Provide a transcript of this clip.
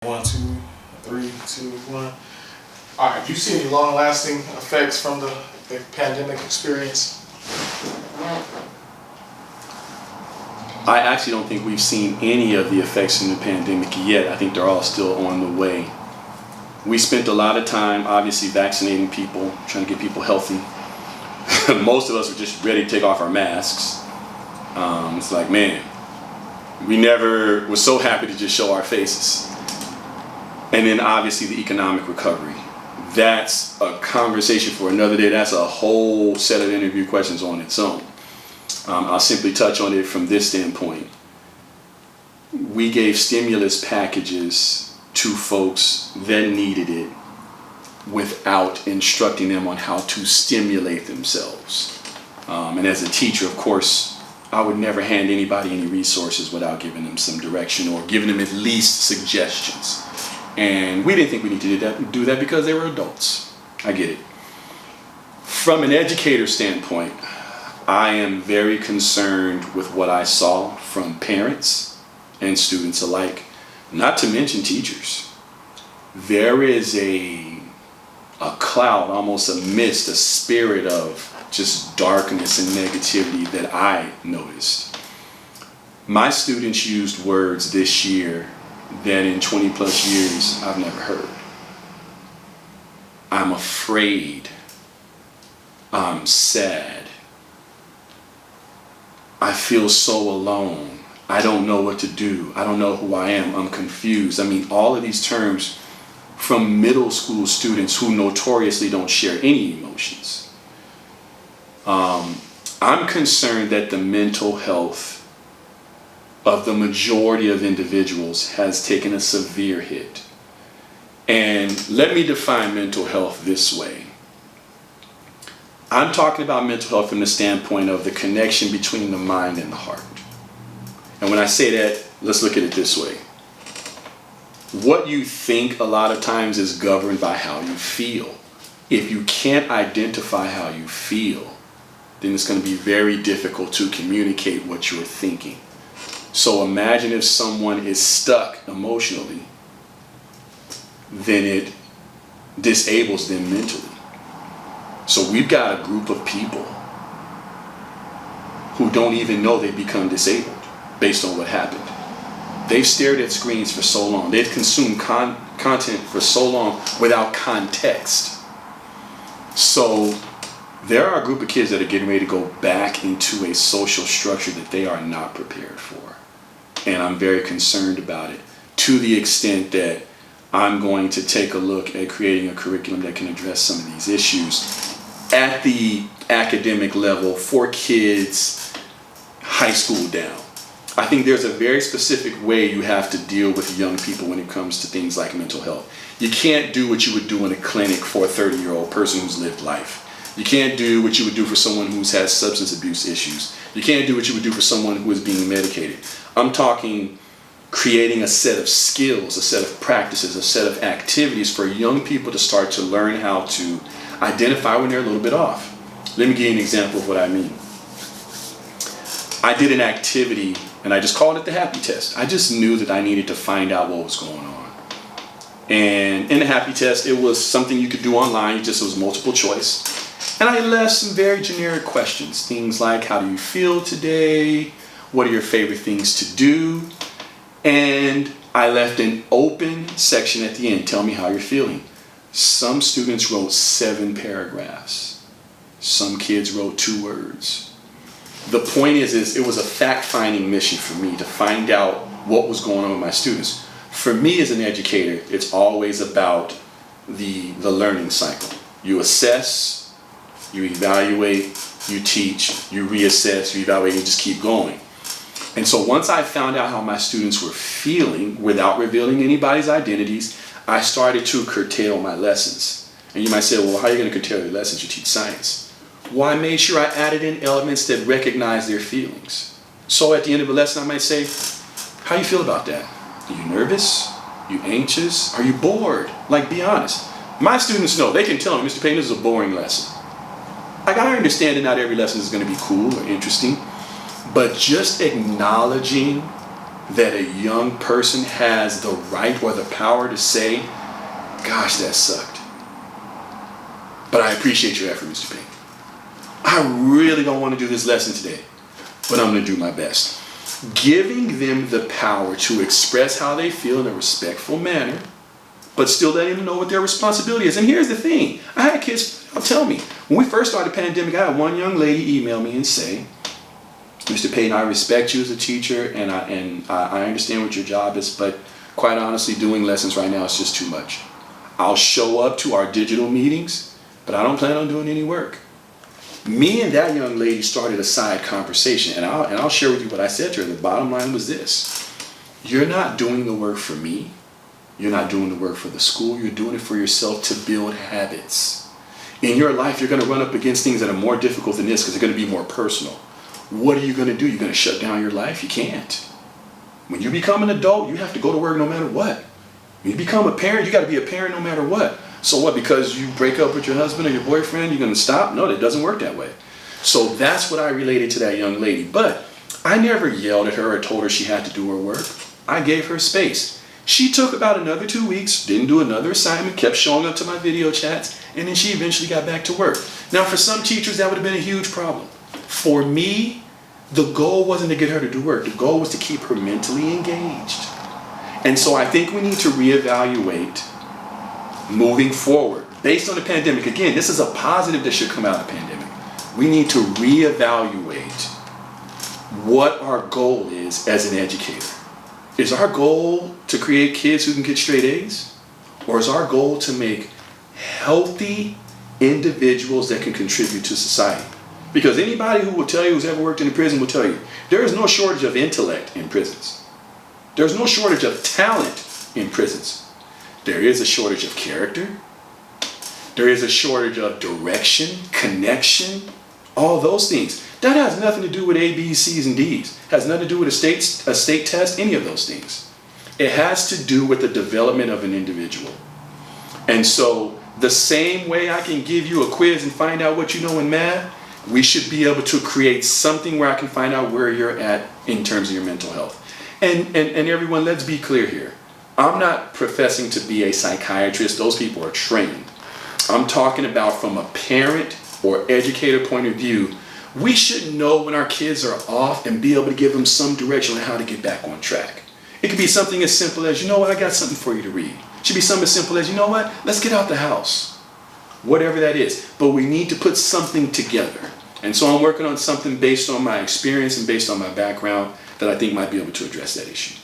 1, 2, 3, 2, 1. All right, do you see any long-lasting effects from the pandemic experience? I actually don't think we've seen any of the effects from the pandemic yet. I think they're all still on the way. We spent a lot of time, obviously, vaccinating people, trying to get people healthy. Most of us were just ready to take off our masks. It's like, man, we never were so happy to just show our faces. And then obviously the economic recovery. That's a conversation for another day. That's a whole set of interview questions on its own. I'll simply touch on it from this standpoint. We gave stimulus packages to folks that needed it without instructing them on how to stimulate themselves. And as a teacher, of course, I would never hand anybody any resources without giving them some direction or giving them at least suggestions. And we didn't think we needed to do that because they were adults. I get it. From an educator standpoint, I am very concerned with what I saw from parents and students alike, not to mention teachers. There is a cloud, almost a mist, a spirit of just darkness and negativity that I noticed. My students used words this year that in 20 plus years I've never heard. I'm afraid. I'm sad. I feel so alone. I don't know what to do. I don't know who I am. I'm confused. I mean, all of these terms from middle school students who notoriously don't share any emotions. I'm concerned that the mental health of the majority of individuals has taken a severe hit. And let me define mental health this way. I'm talking about mental health from the standpoint of the connection between the mind and the heart. And when I say that, let's look at it this way. What you think a lot of times is governed by how you feel. If you can't identify how you feel, then it's going to be very difficult to communicate what you're thinking. So imagine if someone is stuck emotionally, then it disables them mentally. So we've got a group of people who don't even know they've become disabled based on what happened. They've stared at screens for so long. They've consumed content for so long without context. So there are a group of kids that are getting ready to go back into a social structure that they are not prepared for. And I'm very concerned about it, to the extent that I'm going to take a look at creating a curriculum that can address some of these issues at the academic level for kids high school down. I think there's a very specific way you have to deal with young people when it comes to things like mental health. You can't do what you would do in a clinic for a 30-year-old person who's lived life. You can't do what you would do for someone who's had substance abuse issues. You can't do what you would do for someone who is being medicated. I'm talking creating a set of skills, a set of practices, a set of activities for young people to start to learn how to identify when they're a little bit off. Let me give you an example of what I mean. I did an activity and I just called it the happy test. I just knew that I needed to find out what was going on. And in the happy test, it was something you could do online. It was multiple choice. And I left some very generic questions. Things like, how do you feel today? What are your favorite things to do? And I left an open section at the end. Tell me how you're feeling. Some students wrote 7 paragraphs. Some kids wrote 2 words. The point is it was a fact-finding mission for me to find out what was going on with my students. For me as an educator, it's always about the learning cycle. You assess, you evaluate, you teach, you reassess, you evaluate, you just keep going. And so once I found out how my students were feeling without revealing anybody's identities, I started to curtail my lessons. And you might say, well, how are you going to curtail your lessons? You teach science. Well, I made sure I added in elements that recognize their feelings. So at the end of a lesson, I might say, how do you feel about that? Are you nervous? Are you anxious? Are you bored? Like, be honest. My students know. They can tell me, Mr. Payne, this is a boring lesson. Like, I understand that not every lesson is going to be cool or interesting, but just acknowledging that a young person has the right or the power to say, gosh, that sucked. But I appreciate your effort, Mr. Payne. I really don't want to do this lesson today, but I'm going to do my best. Giving them the power to express how they feel in a respectful manner, but still letting them know what their responsibility is. And here's the thing. I had kids tell me, when we first started the pandemic, I had one young lady email me and say, Mr. Payne, I respect you as a teacher, and I understand what your job is, but quite honestly, doing lessons right now is just too much. I'll show up to our digital meetings, but I don't plan on doing any work. Me and that young lady started a side conversation, and I'll share with you what I said to her. The bottom line was this: you're not doing the work for me. You're not doing the work for the school. You're doing it for yourself to build habits. In your life, you're going to run up against things that are more difficult than this because they're going to be more personal. What are you going to do? You're going to shut down your life? You can't. When you become an adult, you have to go to work no matter what. When you become a parent, you got to be a parent no matter what. So what, because you break up with your husband or your boyfriend, you're going to stop? No, that doesn't work that way. So that's what I related to that young lady. But I never yelled at her or told her she had to do her work. I gave her space. She took about another 2 weeks, didn't do another assignment, kept showing up to my video chats, and then she eventually got back to work. Now, for some teachers, that would have been a huge problem. For me, the goal wasn't to get her to do work. The goal was to keep her mentally engaged. And so I think we need to reevaluate moving forward. Based on the pandemic, again, this is a positive that should come out of the pandemic. We need to reevaluate what our goal is as an educator. Is our goal to create kids who can get straight A's? Or is our goal to make healthy individuals that can contribute to society? Because anybody who will tell you, who's ever worked in a prison, will tell you, there is no shortage of intellect in prisons. There's no shortage of talent in prisons. There is a shortage of character. There is a shortage of direction, connection, all those things. That has nothing to do with A, B's, C's, and D's. It has nothing to do with a state test, any of those things. It has to do with the development of an individual. And so the same way I can give you a quiz and find out what you know in math, we should be able to create something where I can find out where you're at in terms of your mental health. And everyone, let's be clear here. I'm not professing to be a psychiatrist. Those people are trained. I'm talking about from a parent or educator point of view. We should know when our kids are off and be able to give them some direction on how to get back on track. It could be something as simple as, you know what, I got something for you to read. It should be something as simple as, you know what, let's get out the house. Whatever that is. But we need to put something together. And so I'm working on something based on my experience and based on my background that I think might be able to address that issue.